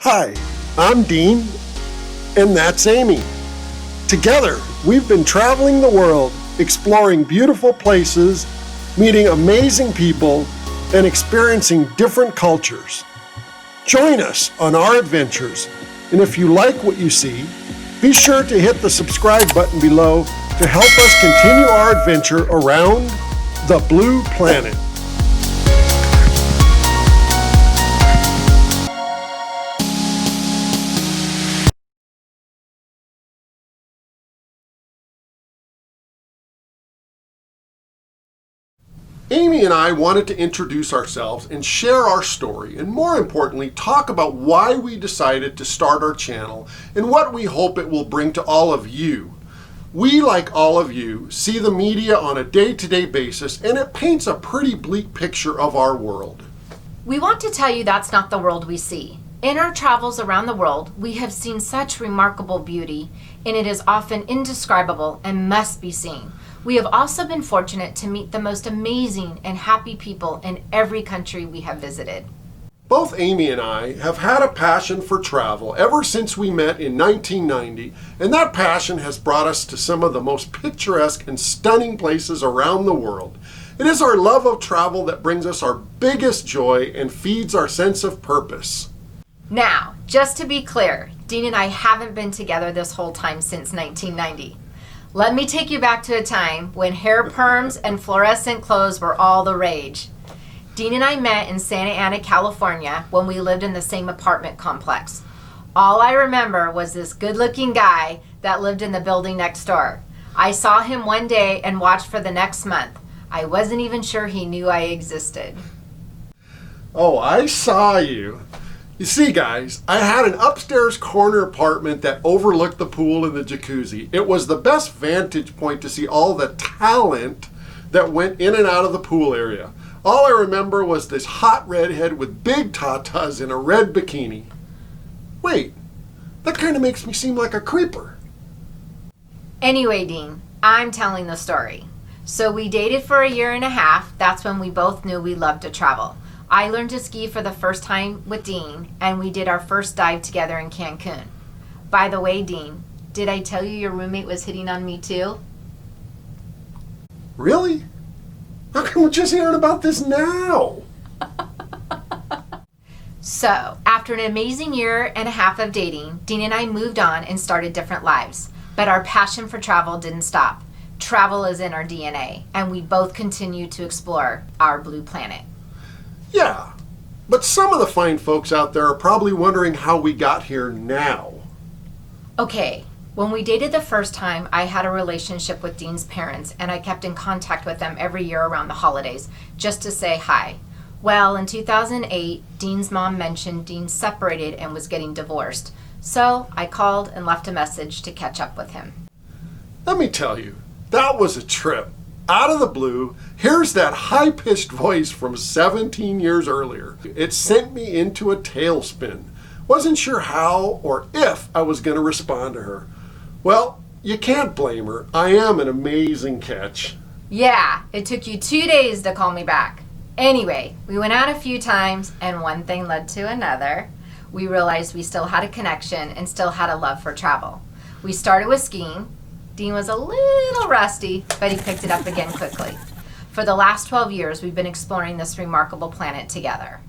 Hi, I'm Dean, and that's Amy. Together, we've been traveling the world, exploring beautiful places, meeting amazing people, and experiencing different cultures. Join us on our adventures, and if you like what you see, be sure to hit the subscribe button below to help us continue our adventure around the blue planet. Amy and I wanted to introduce ourselves and share our story, and more importantly, talk about why we decided to start our channel and what we hope it will bring to all of you. We, like all of you, see the media on a day-to-day basis, and it paints a pretty bleak picture of our world. We want to tell you that's not the world we see. In our travels around the world, we have seen such remarkable beauty, and it is often indescribable and must be seen. We have also been fortunate to meet the most amazing and happy people in every country we have visited. Both Amy and I have had a passion for travel ever since we met in 1990, and that passion has brought us to some of the most picturesque and stunning places around the world. It is our love of travel that brings us our biggest joy and feeds our sense of purpose. Now, just to be clear, Dean and I haven't been together this whole time since 1990. Let me take you back to a time when hair perms and fluorescent clothes were all the rage. Dean and I met in Santa Ana, California, when we lived in the same apartment complex. All I remember was this good-looking guy that lived in the building next door. I saw him one day and watched for the next month. I wasn't even sure he knew I existed. Oh, I saw you. You see, guys, I had an upstairs corner apartment that overlooked the pool and the jacuzzi. It was the best vantage point to see all the talent that went in and out of the pool area. All I remember was this hot redhead with big tatas in a red bikini. Wait, that kind of makes me seem like a creeper. Anyway, Dean, I'm telling the story. So we dated for a year and a half. That's when we both knew we loved to travel. I learned to ski for the first time with Dean, and we did our first dive together in Cancun. By the way, Dean, did I tell you your roommate was hitting on me too? Really? How come we're just hearing about this now? So, after an amazing year and a half of dating, Dean and I moved on and started different lives. But our passion for travel didn't stop. Travel is in our DNA, and we both continue to explore our blue planet. Yeah, but some of the fine folks out there are probably wondering how we got here now. Okay, when we dated the first time, I had a relationship with Dean's parents, and I kept in contact with them every year around the holidays, just to say hi. Well, in 2008, Dean's mom mentioned Dean separated and was getting divorced, so I called and left a message to catch up with him. Let me tell you, that was a trip. Out of the blue, here's that high-pitched voice from 17 years earlier. It sent me into a tailspin. Wasn't sure how or if I was going to respond to her. Well, you can't blame her. I am an amazing catch. Yeah, it took you 2 days to call me back. Anyway, we went out a few times, and one thing led to another. We realized we still had a connection and still had a love for travel. We started with skiing. Dean was a little rusty, but he picked it up again quickly. For the last 12 years, we've been exploring this remarkable planet together.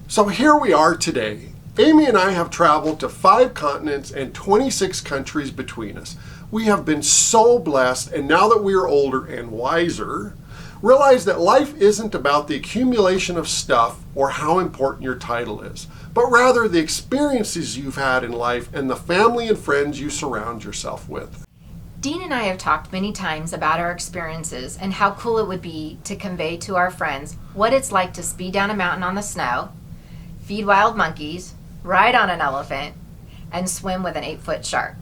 So here we are today. Amy and I have traveled to 5 continents and 26 countries between us. We have been so blessed, and now that we are older and wiser, realize that life isn't about the accumulation of stuff or how important your title is, but rather the experiences you've had in life and the family and friends you surround yourself with. Dean and I have talked many times about our experiences and how cool it would be to convey to our friends what it's like to speed down a mountain on the snow, feed wild monkeys, ride on an elephant, and swim with an 8-foot shark.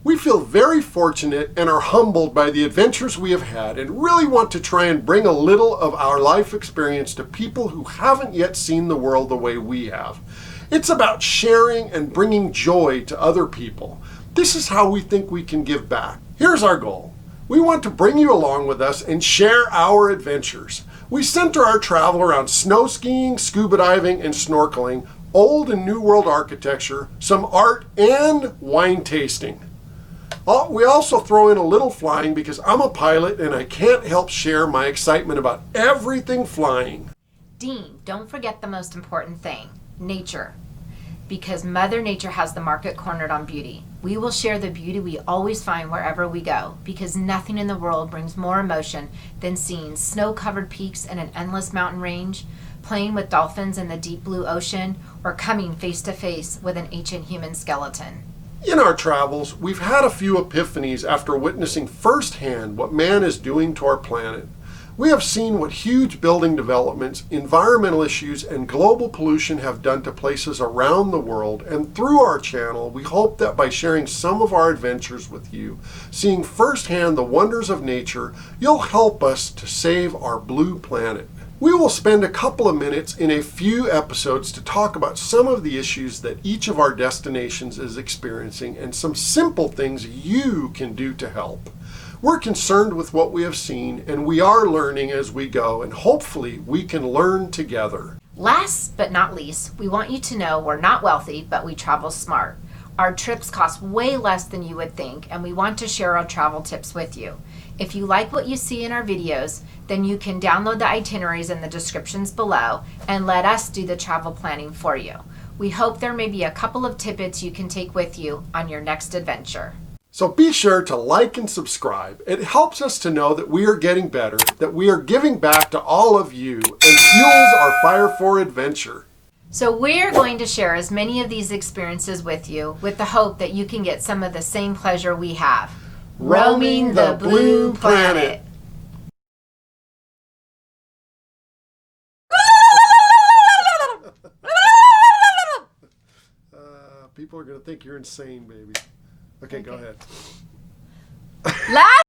We feel very fortunate and are humbled by the adventures we have had, and really want to try and bring a little of our life experience to people who haven't yet seen the world the way we have. It's about sharing and bringing joy to other people. This is how we think we can give back. Here's our goal. We want to bring you along with us and share our adventures. We center our travel around snow skiing, scuba diving, and snorkeling, old and new world architecture, some art, and wine tasting. We also throw in a little flying because I'm a pilot and I can't help share my excitement about everything flying. Dean, don't forget the most important thing, nature. Because Mother Nature has the market cornered on beauty. We will share the beauty we always find wherever we go, because nothing in the world brings more emotion than seeing snow-covered peaks and an endless mountain range, playing with dolphins in the deep blue ocean, or coming face to face with an ancient human skeleton. In our travels, we've had a few epiphanies after witnessing firsthand what man is doing to our planet. We have seen what huge building developments, environmental issues, and global pollution have done to places around the world, and through our channel, we hope that by sharing some of our adventures with you, seeing firsthand the wonders of nature, you'll help us to save our blue planet. We will spend a couple of minutes in a few episodes to talk about some of the issues that each of our destinations is experiencing and some simple things you can do to help. We're concerned with what we have seen, and we are learning as we go, and hopefully we can learn together. Last but not least, we want you to know we're not wealthy, but we travel smart. Our trips cost way less than you would think, and we want to share our travel tips with you. If you like what you see in our videos, then you can download the itineraries in the descriptions below and let us do the travel planning for you. We hope there may be a couple of tidbits you can take with you on your next adventure. So be sure to like and subscribe. It helps us to know that we are getting better, that we are giving back to all of you, and fuels our fire for adventure. So we're going to share as many of these experiences with you with the hope that you can get some of the same pleasure we have. Roaming the blue planet. People are going to think you're insane, baby. Okay, go ahead. Last